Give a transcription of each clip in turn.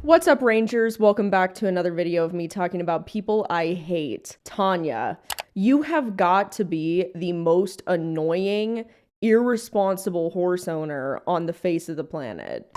What's up, Rangers? Welcome back to another video of me talking about people I hate. Tanya, you have got to be the most annoying, irresponsible horse owner on the face of the planet.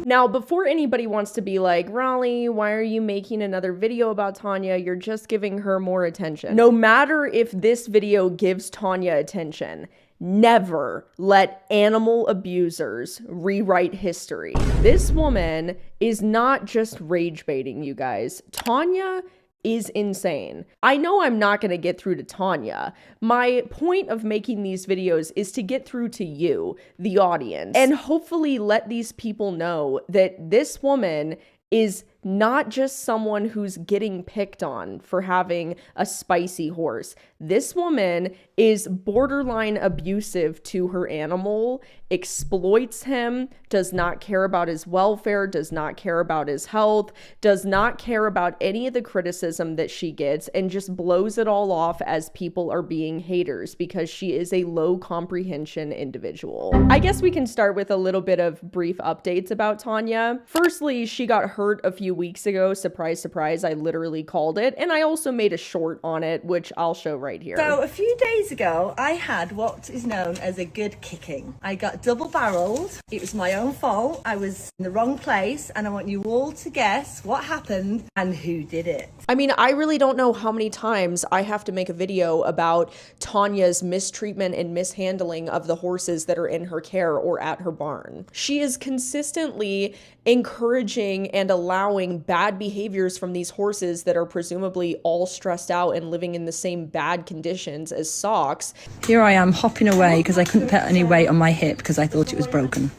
Now, before anybody wants to be like, Raleigh, why are you making another video about Tanya? You're just giving her more attention. No matter if this video gives Tanya attention, never let animal abusers rewrite history. This woman is not just rage baiting, you guys. Tanya is insane. I know I'm not going to get through to Tanya. My point of making these videos is to get through to you, the audience, and hopefully let these people know that this woman is not just someone who's getting picked on for having a spicy horse. This woman is borderline abusive to her animal, exploits him, does not care about his welfare, does not care about his health, does not care about any of the criticism that she gets, and just blows it all off as people are being haters because she is a low comprehension individual. I guess we can start with a little bit of brief updates about Tanya. Firstly, she got hurt a few weeks ago. Surprise, surprise, I literally called it. And I also made a short on it, which I'll show right here. So a few days ago, I had what is known as a good kicking. I got double barreled. It was my own fault. I was in the wrong place. And I want you all to guess what happened and who did it. I mean, I really don't know how many times I have to make a video about Tanya's mistreatment and mishandling of the horses that are in her care or at her barn. She is consistently encouraging and allowing bad behaviors from these horses that are presumably all stressed out and living in the same bad conditions as Socks. Here I am hopping away because I couldn't put any weight on my hip because I thought it was broken.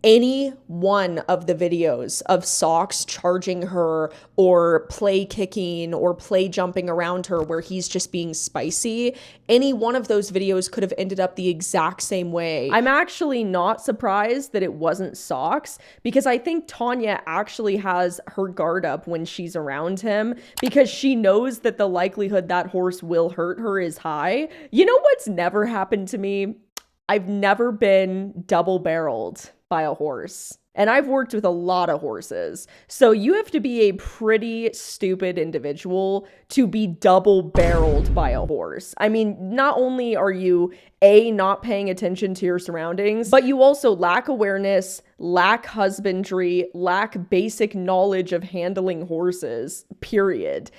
Any one of the videos of Socks charging her or play kicking or play jumping around her where he's just being spicy, any one of those videos could have ended up the exact same way. I'm actually not surprised that it wasn't Socks because I think Tanya actually has her guard up when she's around him because she knows that the likelihood that horse will hurt her is high. You know what's never happened to me? I've never been double-barreled by a horse. And I've worked with a lot of horses. So you have to be a pretty stupid individual to be double-barreled by a horse. I mean, not only are you not paying attention to your surroundings, but you also lack awareness, lack husbandry, lack basic knowledge of handling horses, period.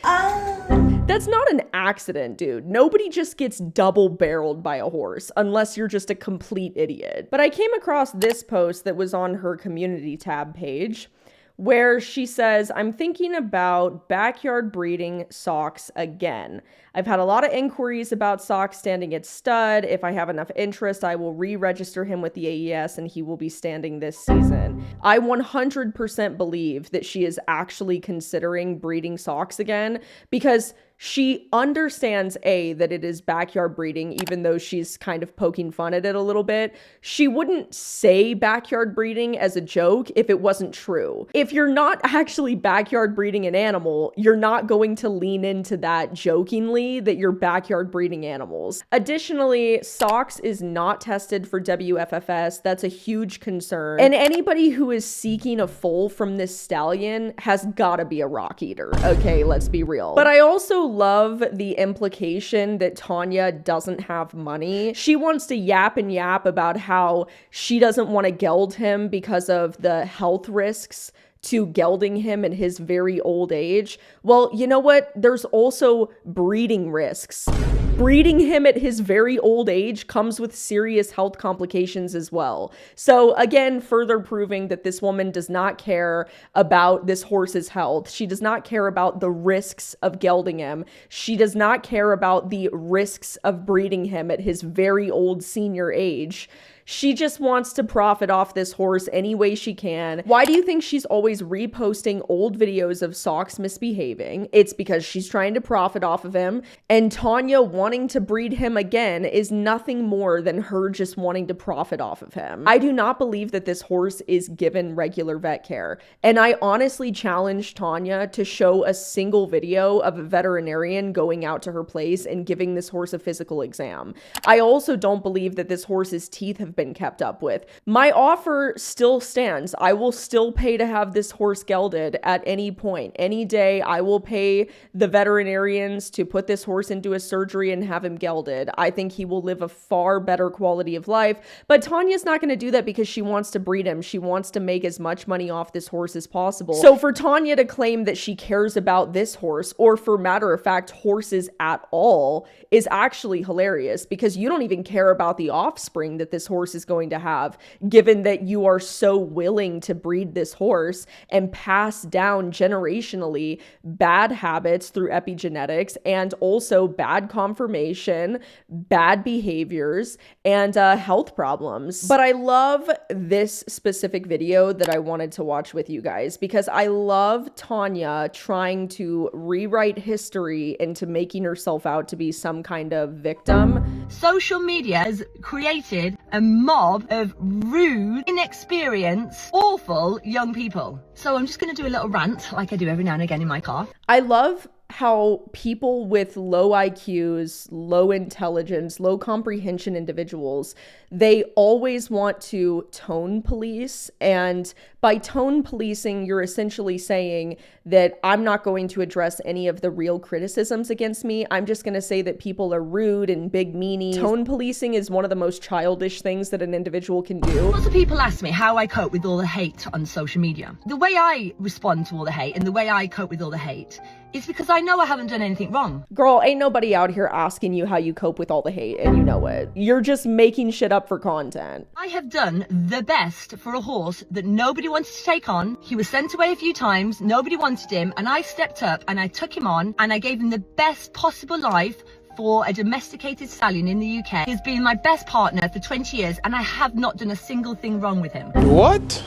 That's not an accident, dude. Nobody just gets double-barreled by a horse unless you're just a complete idiot. But I came across this post that was on her community tab page where she says, I'm thinking about backyard breeding Socks again. I've had a lot of inquiries about Socks standing at stud. If I have enough interest, I will re-register him with the AES and he will be standing this season. I 100% believe that she is actually considering breeding Socks again because she understands, that it is backyard breeding, even though she's kind of poking fun at it a little bit. She wouldn't say backyard breeding as a joke if it wasn't true. If you're not actually backyard breeding an animal, you're not going to lean into that jokingly that you're backyard breeding animals. Additionally, Socks is not tested for WFFS. That's a huge concern. And anybody who is seeking a foal from this stallion has gotta be a rock eater. Okay, let's be real. But I also love the implication that Tanya doesn't have money. She wants to yap and yap about how she doesn't want to geld him because of the health risks to gelding him in his very old age. Well, you know what? There's also breeding risks. Breeding him at his very old age comes with serious health complications as well. So again, further proving that this woman does not care about this horse's health. She does not care about the risks of gelding him. She does not care about the risks of breeding him at his very old senior age. She just wants to profit off this horse any way she can. Why do you think she's always reposting old videos of Socks misbehaving? It's because she's trying to profit off of him, and Tanya wanting to breed him again is nothing more than her just wanting to profit off of him. I do not believe that this horse is given regular vet care, and I honestly challenge Tanya to show a single video of a veterinarian going out to her place and giving this horse a physical exam. I also don't believe that this horse's teeth have been kept up with. My offer still stands. I will still pay to have this horse gelded at any point. Any day, I will pay the veterinarians to put this horse into a surgery and have him gelded. I think he will live a far better quality of life, but Tanya's not going to do that because she wants to breed him. She wants to make as much money off this horse as possible. So for Tanya to claim that she cares about this horse, or for matter of fact, horses at all, is actually hilarious, because you don't even care about the offspring that this horse is going to have, given that you are so willing to breed this horse and pass down generationally bad habits through epigenetics, and also bad conformation, bad behaviors, and health problems. But I love this specific video that I wanted to watch with you guys, because I love Tanya trying to rewrite history into making herself out to be some kind of victim. Social media has created a mob of rude, inexperienced, awful young people. So I'm just going to do a little rant like I do every now and again in my car. I love how people with low IQs, low intelligence, low comprehension individuals, they always want to tone police. And by tone policing, you're essentially saying that I'm not going to address any of the real criticisms against me. I'm just going to say that people are rude and big meanies. Tone policing is one of the most childish things that an individual can do. Lots of people ask me how I cope with all the hate on social media. The way I respond to all the hate and the way I cope with all the hate is because I know I haven't done anything wrong. Girl, ain't nobody out here asking you how you cope with all the hate, and you know it. You're just making shit up for content. I have done the best for a horse that nobody wanted to take on. He was sent away a few times, nobody wanted him, and I stepped up and I took him on and I gave him the best possible life for a domesticated stallion in the UK. He's been my best partner for 20 years and I have not done a single thing wrong with him. What?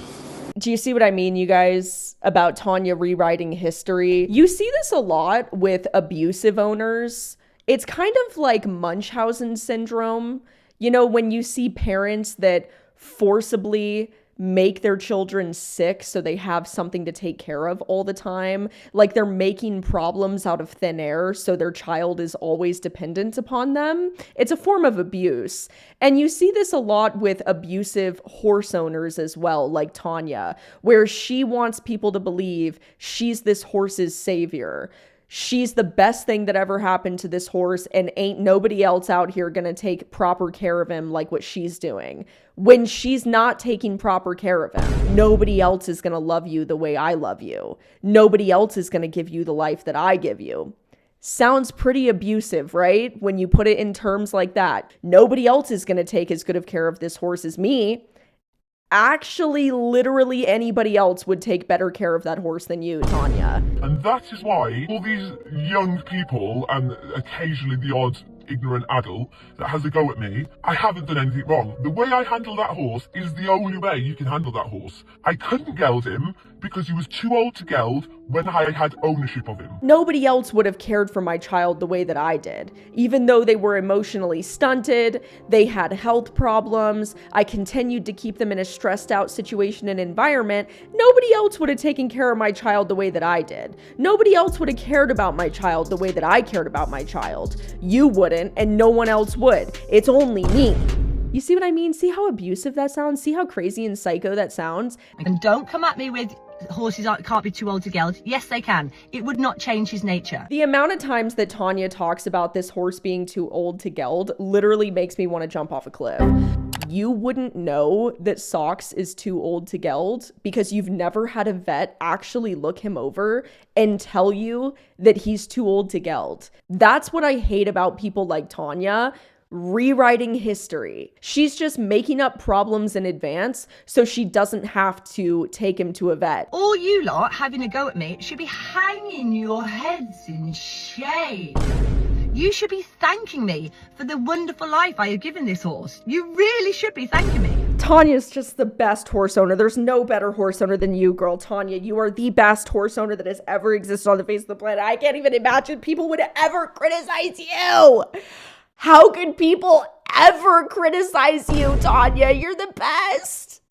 Do you see what I mean, you guys, about Tanya rewriting history? You see this a lot with abusive owners. It's kind of like Munchausen syndrome. You know, when you see parents that forcibly make their children sick so they have something to take care of all the time, like they're making problems out of thin air so their child is always dependent upon them. It's a form of abuse. And you see this a lot with abusive horse owners as well, like Tanya, where she wants people to believe she's this horse's savior. She's the best thing that ever happened to this horse, and ain't nobody else out here gonna take proper care of him like what she's doing. When she's not taking proper care of him, nobody else is gonna love you the way I love you. Nobody else is gonna give you the life that I give you. Sounds pretty abusive, right? When you put it in terms like that. Nobody else is gonna take as good of care of this horse as me. Actually, literally anybody else would take better care of that horse than you, Tanya. And that is why all these young people, and occasionally the odd ignorant adult that has a go at me, I haven't done anything wrong. The way I handle that horse is the only way you can handle that horse. I couldn't geld him because he was too old to geld when I had ownership of him. Nobody else would have cared for my child the way that I did. Even though they were emotionally stunted, they had health problems, I continued to keep them in a stressed out situation and environment, nobody else would have taken care of my child the way that I did. Nobody else would have cared about my child the way that I cared about my child. You wouldn't, and no one else would. It's only me. You see what I mean? See how abusive that sounds? See how crazy and psycho that sounds? And don't come at me with horses can't be too old to geld. Yes, they can. It would not change his nature. The amount of times that Tanya talks about this horse being too old to geld literally makes me want to jump off a cliff. You wouldn't know that Socks is too old to geld because you've never had a vet actually look him over and tell you that he's too old to geld. That's what I hate about people like Tanya. Rewriting history. She's just making up problems in advance so she doesn't have to take him to a vet. All you lot having a go at me should be hanging your heads in shame. You should be thanking me for the wonderful life I have given this horse. You really should be thanking me. Tanya's just the best horse owner. There's no better horse owner than you, girl. Tanya, you are the best horse owner that has ever existed on the face of the planet. I can't even imagine people would ever criticize you. How could people ever criticize you, Tanya? You're the best.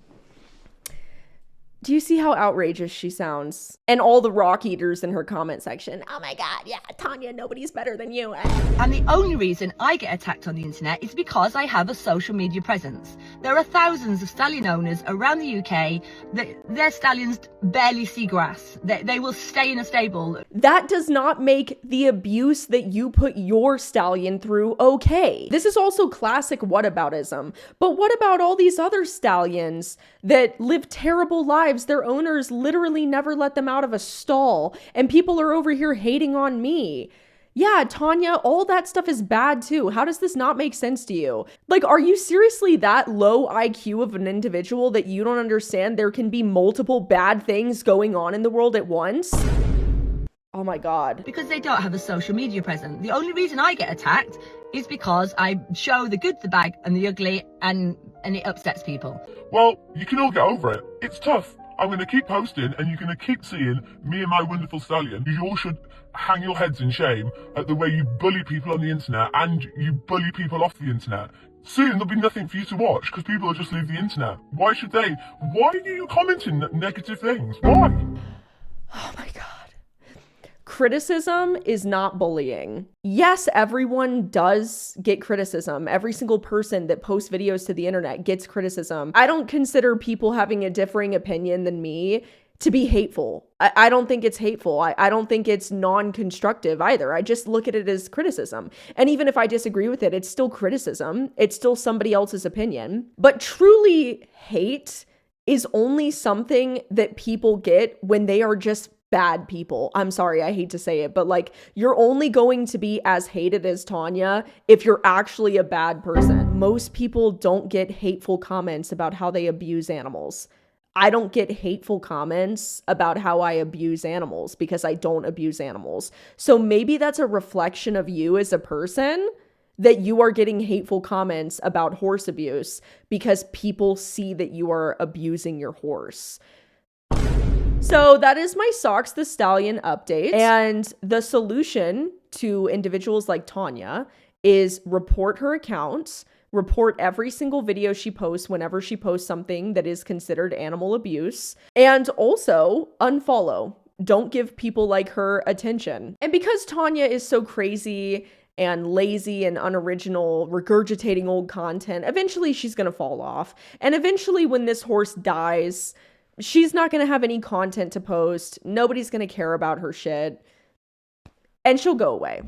Do you see how outrageous she sounds? And all the rock eaters in her comment section. Oh my God, yeah, Tanya, nobody's better than you. And the only reason I get attacked on the internet is because I have a social media presence. There are thousands of stallion owners around the UK that their stallions barely see grass. They will stay in a stable. That does not make the abuse that you put your stallion through okay. This is also classic whataboutism. But what about all these other stallions that live terrible lives? Their owners literally never let them out of a stall, and people are over here hating on me. Yeah, Tanya, all that stuff is bad too. How does this not make sense to you? Like, are you seriously that low IQ of an individual that you don't understand there can be multiple bad things going on in the world at once? Oh my God. Because they don't have a social media presence. The only reason I get attacked is because I show the good, the bad, and the ugly, and it upsets people. Well, you can all get over it. It's tough. I'm going to keep posting, and you're going to keep seeing me and my wonderful stallion. You all should hang your heads in shame at the way you bully people on the internet and you bully people off the internet. Soon there'll be nothing for you to watch because people will just leave the internet. Why should they? Why are you commenting negative things? Why? Oh my God. Criticism is not bullying. Yes, everyone does get criticism. Every single person that posts videos to the internet gets criticism. I don't consider people having a differing opinion than me to be hateful. I don't think it's hateful. I don't think it's non-constructive either. I just look at it as criticism. And even if I disagree with it, it's still criticism. It's still somebody else's opinion. But truly hate is only something that people get when they are just bad people. I'm sorry, I hate to say it, but like, you're only going to be as hated as Tanya if you're actually a bad person. Most people don't get hateful comments about how they abuse animals. I don't get hateful comments about how I abuse animals because I don't abuse animals. So maybe that's a reflection of you as a person, that you are getting hateful comments about horse abuse because people see that you are abusing your horse. So that is my Socks the Stallion update. And the solution to individuals like Tanya is report her account, report every single video she posts whenever she posts something that is considered animal abuse, and also unfollow. Don't give people like her attention. And because Tanya is so crazy and lazy and unoriginal, regurgitating old content, eventually she's gonna fall off. And eventually when this horse dies, she's not going to have any content to post. Nobody's going to care about her shit. And she'll go away.